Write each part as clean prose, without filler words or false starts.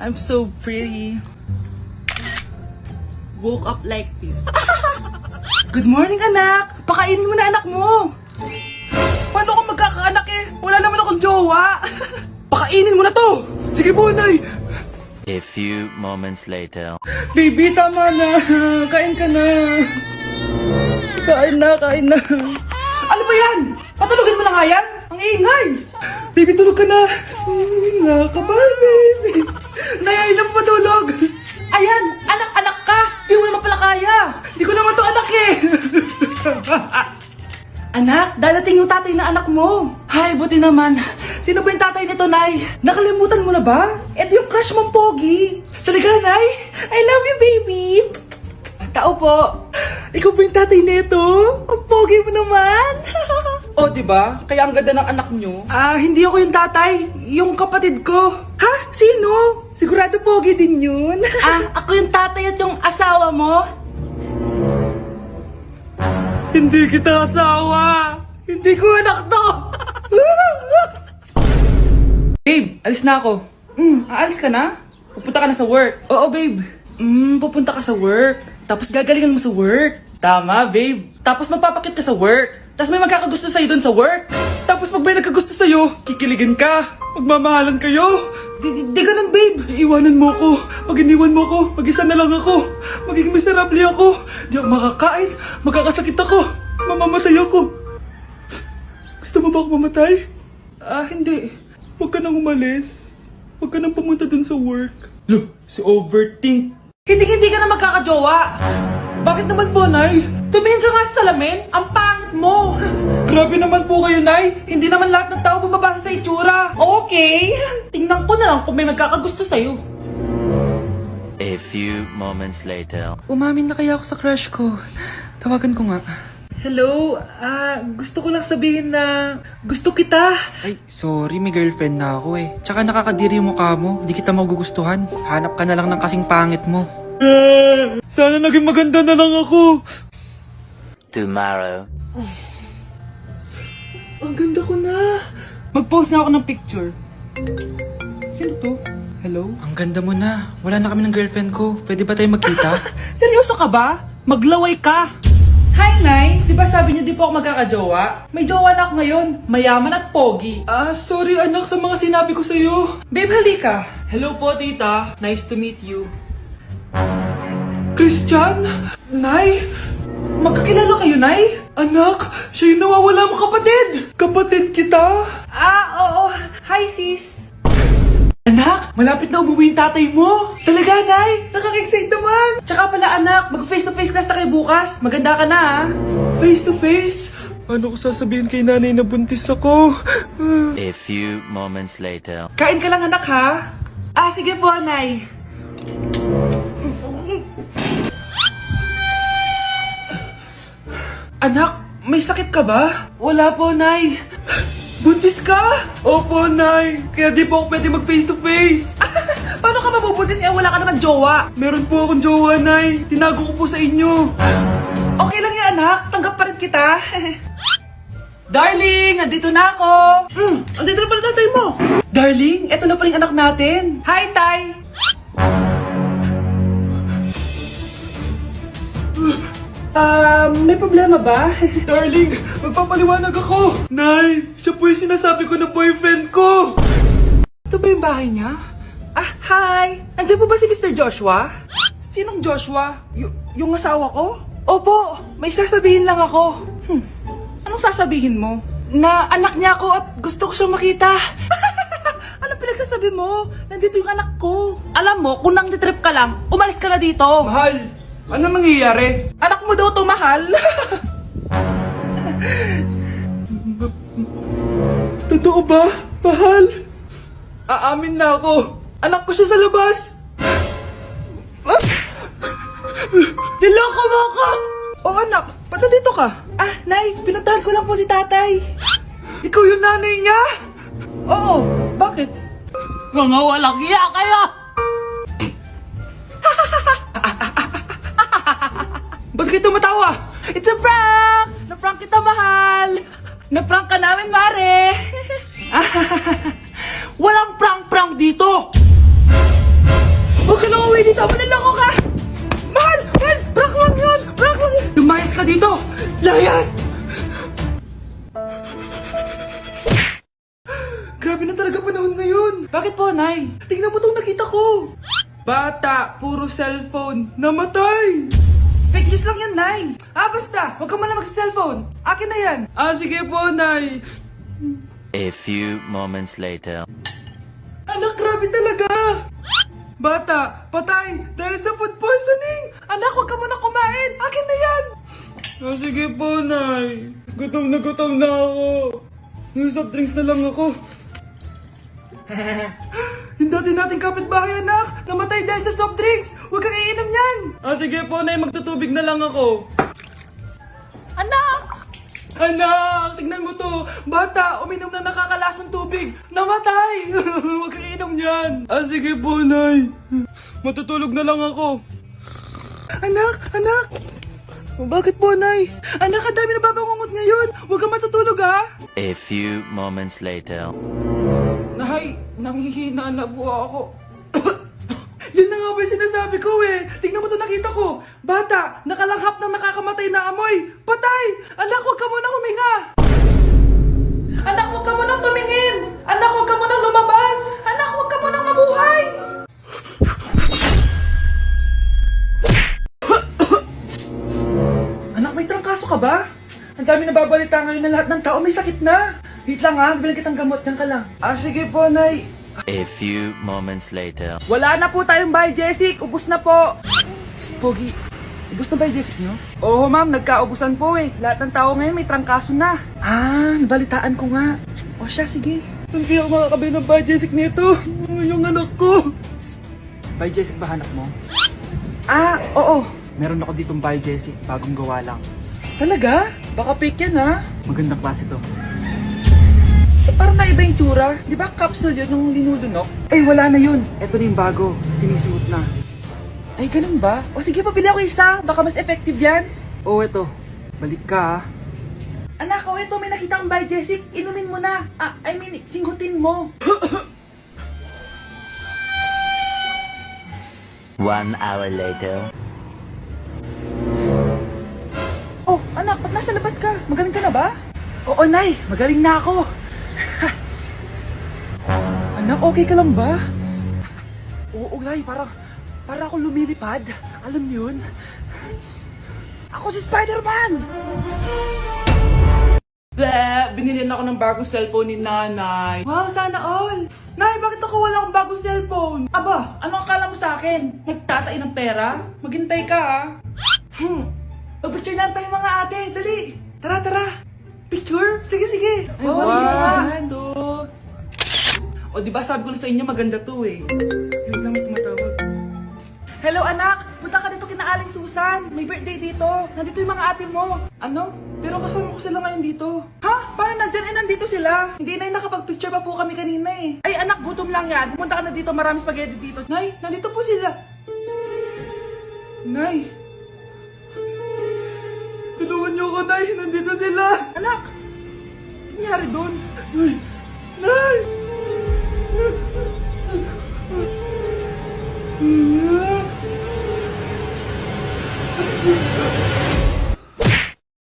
I'm so pretty. Woke up like this. Good morning, anak! Pakainin mo na anak mo! Paano ako magkakaanak eh? Wala naman akong jowa! Pakainin mo na to! Sige po, Nay! A few moments later. Baby, tama na! Kain ka na! Kain na, kain na! Ano ba yan? Patulogin mo na nga yan? Ang ingay! Baby, tulog ka na! Nakakabal, baby! Nay, ayaw na matulog! Ayan! Anak-anak ka! Di mo naman pala kaya! Di ko naman to anak eh! Anak, dadating yung tatay na anak mo. Hay, buti naman. Sino ba yung tatay nito, Nay? Nakalimutan mo na ba? Ito yung crush mong pogi. Talaga, Nay? I love you, baby. Tao po. Ikaw ba yung tatay nito? Ang pogi mo naman. O, diba? Kaya ang ganda ng anak nyo. Hindi ako yung tatay. Yung kapatid ko. Ha? Sino? Sigurado pogi din yun. Ako yung tatay at yung asawa mo? Hindi kita asawa! Hindi ko anak to! Babe, alis na ako. Aalis ka na? Pupunta ka na sa work. Oo, babe. Pupunta ka sa work. Tapos gagalingan mo sa work. Tama, babe. Tapos magpapakit ka sa work. Tapos may magkakagusto sa'yo dun sa work. Tapos pag may nagkagusto sa'yo, kikiligin ka. Magmamahalan kayo. Di ganun, babe. Iiwanan mo ako. Pag iniwan mo ako, mag-isa na lang ako. Magiging miserable ako. Di ako makakain. Magkakasakit ako. Mamamatay ako. Gusto mo ba ako mamatay? Hindi. Huwag ka nang umalis. Huwag ka nang pumunta dun sa work. Look, si Overthink. Hindi ka na magkakajowa. Bakit naman po, Nay? Tumingin ka nga sa salamin. Ang pangit mo. Grabe naman po kayo, Nay. Hindi naman lahat ng tao bumabasa sa itsura. Okay. Tingnan ko na lang kung may magkakagusto sa'yo. A few moments later. Umamin na kaya ako sa crush ko. Tawagan ko nga. Hello, gusto ko lang sabihin na gusto kita. Ay, sorry, may girlfriend na ako eh. Tsaka nakakadiri yung mukha mo, di kita magugustuhan. Hanap ka na lang ng kasing pangit mo. Sana naging maganda na lang ako. Tomorrow. Ang ganda ko na. Mag-post na ako ng picture. Sino to? Hello? Ang ganda mo na. Wala na kami ng girlfriend ko. Pwede ba tayo magkita? Seryoso ka ba? Maglaway ka. Hi, Nay! Di ba sabi niyo di po ako magkakajowa? May jowa na ako ngayon. Mayaman at pogi. Sorry anak sa mga sinabi ko sa'yo. Babe, halika. Hello po, tita. Nice to meet you. Christian? Nay? Magkakilala kayo, Nay? Anak, siya yung nawawala mo kapatid. Kapatid kita? Oo. Hi, sis. Anak, malapit na umuwi yung tatay mo. Talaga, Nay? Nakaka-excite naman. Tsaka pala, anak, mag-face-to-face class na kayo bukas. Maganda ka na, ha? Face-to-face? Ano ko sasabihin kay nanay na buntis ako? A few moments later. Kain ka lang, anak, ha? Sige po, Nay. Anak, may sakit ka ba? Wala po, Nay. Buntis ka? Opo, Nay. Kaya di po ako pwede mag-face-to-face. Paano ka mabubuntis wala ka naman jowa? Meron po akong jowa, Nay. Tinago ko po sa inyo. Okay lang yan, anak. Tanggap pa rin kita. Darling, andito na ako. Andito na pala tatay mo. Darling, eto na pala yung anak natin. Hi, Tay. May problema ba? Darling, magpapaliwanag ako. Nay, siya po yung sinasabi ko na boyfriend ko. Ito ba yung bahay niya? Hi! Andiyan po ba si Mr. Joshua? Sinong Joshua? Yung asawa ko? Opo, may sasabihin lang ako. Anong sasabihin mo? Na anak niya ako at gusto ko siyang makita. Anong pinagsasabi mo? Nandito yung anak ko. Alam mo, kung nang trip ka lang, umalis ka na dito. Mahal! Ano mangyayari? Anak mo daw to, mahal. Totoo ba, mahal? Aamin na ako. Anak ko siya sa labas. Niloko mo ako! Oo, anak. Ba't nandito ka? Nay, pinuntahan ko lang po si tatay. Ikaw yung nanay niya? Oo. Bakit? Mga walang iya kayo! Ba't kayo tumatawa? It's a prank! Na-prank kita, mahal! Na-prank ka namin, Mare! Walang prank-prank dito! Tama na lang ako ka! Mahal! Mahal! Prank lang yun! Prank lang yun! Lumayas ka dito! Layas! Grabe na talaga panahon ngayon! Bakit po, Nay? Tingnan mo tong nakita ko! Bata, puro cellphone, namatay! Fake news lang yan, Nay! Basta! Huwag ka muna mag-cellphone! Akin na yan! Sige po, Nay! A few moments later. Anak, grabe talaga! Bata, patay! Dahil sa food poisoning! Anak, huwag ka muna kumain! Akin na yan! Sige po, Nay. Gutom na ako. Yung soft drinks na lang ako. Yung dati nating kapitbahay, anak! Namatay dahil sa soft drinks! Huwag kang iinom yan! Sige po, Nay. Magtutubig na lang ako. Anak! Anak! Tignan mo to! Bata! Uminom na nakakalasang tubig! Namatay! Huwag kang inom yan! Sige po, Nay. Matutulog na lang ako. Anak! Anak! Bakit po, Nay? Anak, ang dami na babangungot ngayon! Huwag kang matutulog, ha? A few moments later. Nay, nanghihina na po ako. Yun na nga ba yung sinasabi ko eh. Tingnan mo to nakita ko. Bata, nakalanghap ng nakakamatay na amoy. Patay! Anak, huwag ka munang huminga. Anak, huwag ka munang tumingin. Anak, huwag ka munang lumabas. Anak, huwag ka munang mabuhay. Anak, may trangkaso ka ba? Ang dami nababalita ngayon na lahat ng tao may sakit na. Wait lang ha, bilang kitang gamot. Diyan ka lang. Sige po, Nay. A few moments later. Wala na po tayong bahay, Jessic. Ubus na po. Psst, Pogi. Ubus na bahay, Jessic nyo? Oo, ma'am. Nagkaubusan po eh. Lahat ng tao ngayon may trangkaso na. Nabalitaan ko nga. O siya, sige. Saan kaya ako makakabay ng bahay, Jessic nito? Yung anak ko. Psst. Bahay, Jessic ba hanap mo? Oo. Meron ako ditong bahay, Jessic. Bagong gawa lang. Talaga? Baka fake yan, ha? Magandang klase to. Parang naiba yung tsura. Di ba capsule yun nung linulunok? Wala na yun. Ito na yung bago. Sinisuot na. Ay, ganun ba? O sige, pabili ako isa. Baka mas effective yan. Eto. Balik ka, ha? Anak, ito. May nakita akong by Jessic. Inumin mo na. Singhutin mo. 1 hour later. Anak, ba't nasa labas ka? Magaling ka na ba? Oo, Nay. Magaling na ako. Anak, okay ka lang ba? Oo, Nay. Para ako lumilipad. Alam niyo yun? Ako si Spider-Man! Binilihan ako ng bagong cellphone ni Nanay. Wow, sana all! Nay, bakit ako wala akong bagong cellphone? Aba, ano akala mo sa akin? Nagtatay ng pera? Maghintay ka, ha? Pag-picture na tayo mga ate. Dali! Tara! Picture? Sige! Ay, wow! O, diba sabi ko na sa inyo maganda to eh. Yun lang may tumatawag. Hello anak! Punta ka dito kina Aling Susan. May birthday dito. Nandito yung mga ate mo. Ano? Pero kasama ko sila ngayon dito. Ha? Paano nandyan? Nandito sila. Hindi na nakapag-picture pa po kami kanina eh. Ay anak, gutom lang yan. Pumunta ka na dito. Marami spaghetti dito. Nay, nandito po sila. Nay. Tulungan niyo ako, Nay. Nandito sila. Anak! Ano nangyari doon? Nay!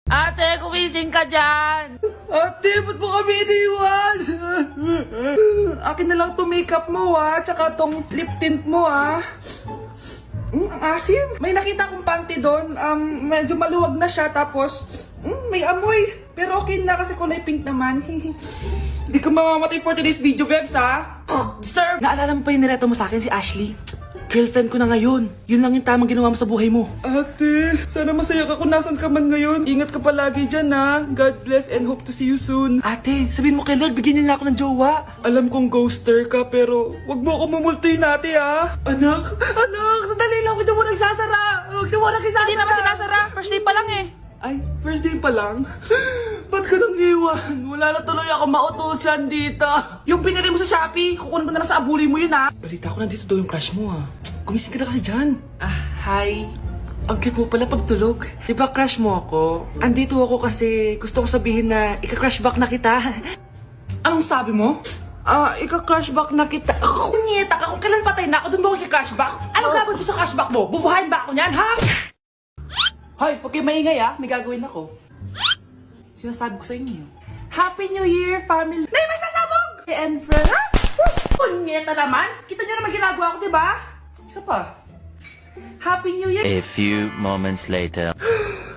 Ate, kumising ka dyan! Ate, ba't mo kami iniwan? Akin na lang to makeup mo tsaka tong lip tint mo ang asim. May nakita akong panty doon. Medyo maluwag na siya tapos may amoy. Pero okay na kasi kulay pink naman. Hindi ka mamamatay for today's video, Bebs, ha? Sir! Naalala mo pa yung nireto mo sa akin si Ashley? Girlfriend ko na ngayon. Yun lang yung tamang ginawa mo sa buhay mo. Ate, sana masaya ka kung nasan ka man ngayon. Ingat ka palagi dyan, ha? God bless and hope to see you soon. Ate, sabihin mo kay Lord, bigyan niya na ako ng jowa. Alam kong ghoster ka, pero wag mo ako mamultuin ate, ha? Anak, sandali lang. Huwag na mo nagsasara. Huwag na mo nagsasara. Hindi naman sinasara. First day pa lang eh. Ay, first day pa lang? Ba't ka nang iwan? Wala na tuloy ako mautusan dito. Yung pinili mo sa Shopee, kukunin ko na lang sa abuli mo yun, ha? Balita ko nandito daw yung crush mo, ha? Gumising ka na kasi dyan. Hi. Ang cute mo pala pagtulog. Diba crush mo ako? Andito ako kasi gusto ko sabihin na ika-crush back na kita. Anong sabi mo? Ika-crush back na kita. Kunyeta ka, kung kailan patay sasakyan na ako, doon mo ako cashback. Anong gagawin ko sa cashback mo? Bubuhayin ba ako niyan, ha? Hoy, huwag kayo maingay ha, may gagawin ako. Sinasabi ko sa inyo. Happy New Year, family! Nay, may sasabog! And friends, ha? Punyeta naman! Kita nyo naman ginagawa ko, diba? Isa pa. Happy New Year! A few moments later.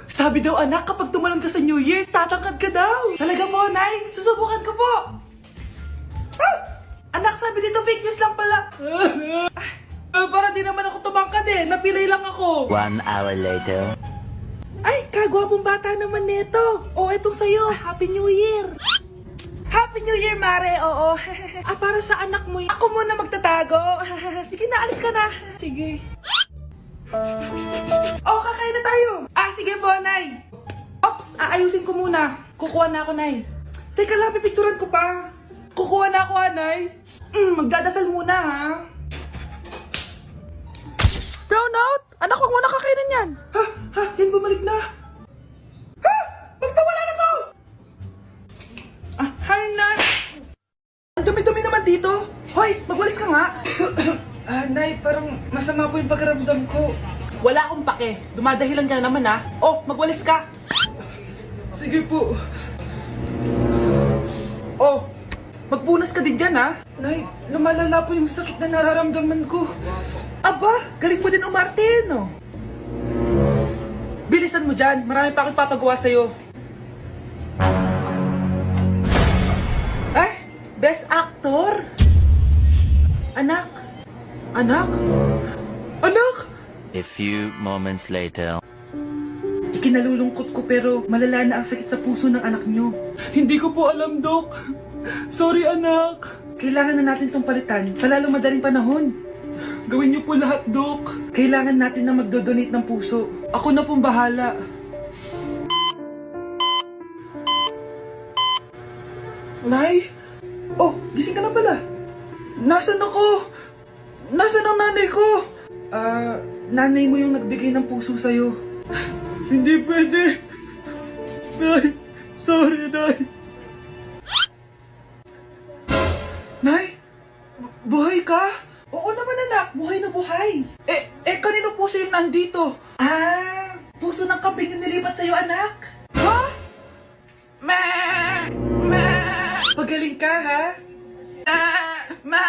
Sabi daw anak, kapag tumalon ka sa New Year, tatangkad ka daw. Talaga po, Nay? Susubukan ko po. Ah! Anak, sabi dito fake news lang pala. Para di naman ako tumangkad eh. Napilay lang ako. 1 hour later. Ay, kagwapong bata naman nito. O, etong sa'yo. Happy New Year. Happy New Year, Mare. Oo. Para sa anak mo. Ako muna magtatago. Sige na, alis ka na. Sige. Kakain na tayo. Sige po, Nay. Ops, aayusin ko muna. Kukuha na ako, Nay. Teka lang, pipicturan ko pa. Kukuha na ako, Nay. Magdadasal muna, ha? Brownout! Anak, huwag mo nakakainin yan. Yan bumalik na. Magtawala na to. Hi, Nay. Ang dumi-dumi naman dito. Hoy, magwalis ka nga. Nay, parang masama po yung pakiramdam ko. Wala akong pake. Dumadahilan ka na naman, ha? Magwalis ka. Sige po. Magpunas ka din dyan, ha? Nay, lumalala po yung sakit na nararamdaman ko. Aba, galing mo din umarte, no? Bilisan mo dyan. Marami pa akong papagawa sa'yo. Best actor? Anak? Anak? Anak? A few moments later. Ikinalulungkot ko pero malala na ang sakit sa puso ng anak nyo. Hindi ko po alam, Dok. Sorry, anak. Kailangan na natin tong palitan sa lalong madaling panahon. Gawin niyo po lahat, Dok. Kailangan natin na magdodonate ng puso. Ako na pong bahala. Nay? Gising ka na pala. Nasaan ako? Nasaan ang nanay ko? Nanay mo yung nagbigay ng puso sa'yo. Hindi pwede. Nay, sorry, Nay. Nay? Buhay ka? Oo naman, anak. Buhay na buhay. Kanino puso yung nandito? Puso ng kambing yung nilipat sa'yo, anak. Ha? Pagaling ka, ha? Ma!